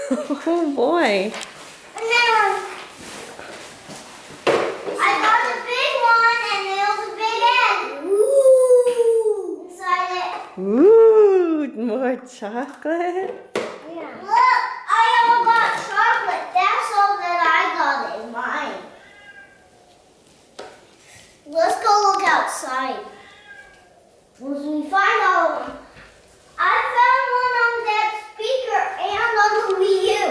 Oh boy. I got a big one and it was a big egg. Ooh. Inside it. Ooh, more chocolate. Yeah. Look, I all got chocolate. That's all that I got in mine. Let's go look outside. Once we find all of them. I found one on that speaker and on the Wii U.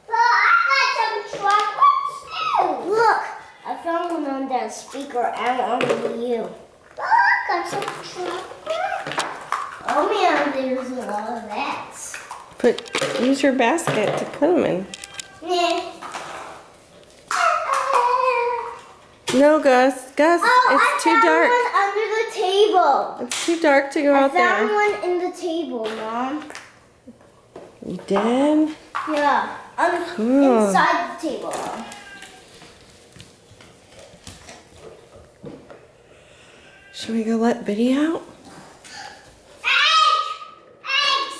Well, I got some chocolates too. Look, I found one on that speaker and on the Wii U. Look, I got some chocolate. Oh man, there's a lot of that. Use your basket to put them in. Yeah. No, Gus. Gus, it's too dark. I found one under the table. It's too dark to go out I found there. one in the table, Mom. You did? Yeah, Cool. inside the table. Should we go let Biddy out? Eggs!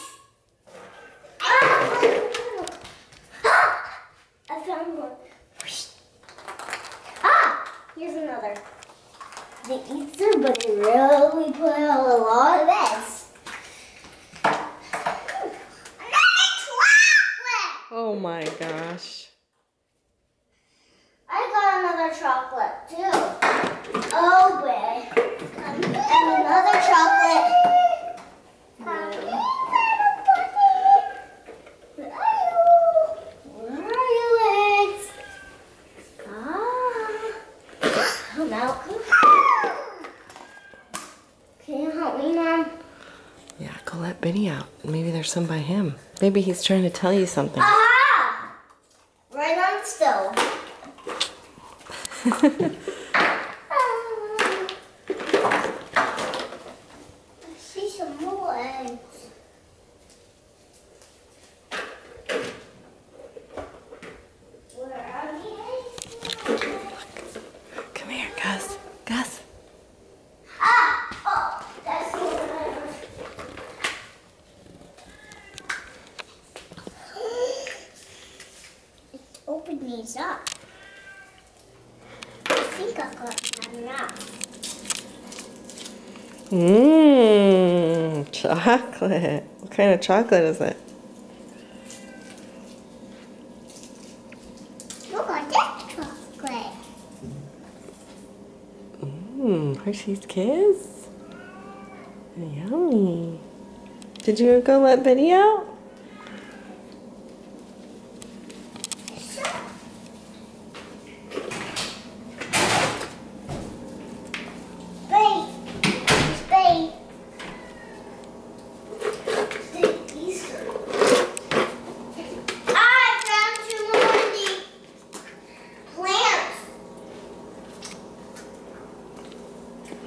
I found one. Here's another. They eat through, but they really put out a lot of eggs. Another chocolate! Oh my gosh. I got another chocolate too. Oh boy. And another chocolate. Where are you, eggs? Come out. Can you help me, Mom? Yeah, go let Biddy out. Maybe there's some by him. Maybe he's trying to tell you something. Aha! Right on the stove. I see some more eggs. Where are the eggs? Come here, Gus. Gus. Oh, that's the one. Let's open these up. I think I got enough. Mmm, chocolate. What kind of chocolate is it? Look at that chocolate. Mmm, Hershey's Kiss. Yummy. Did you go let Biddy out?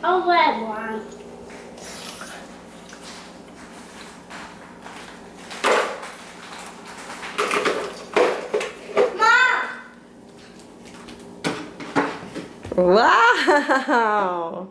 A red one. Mom! Wow!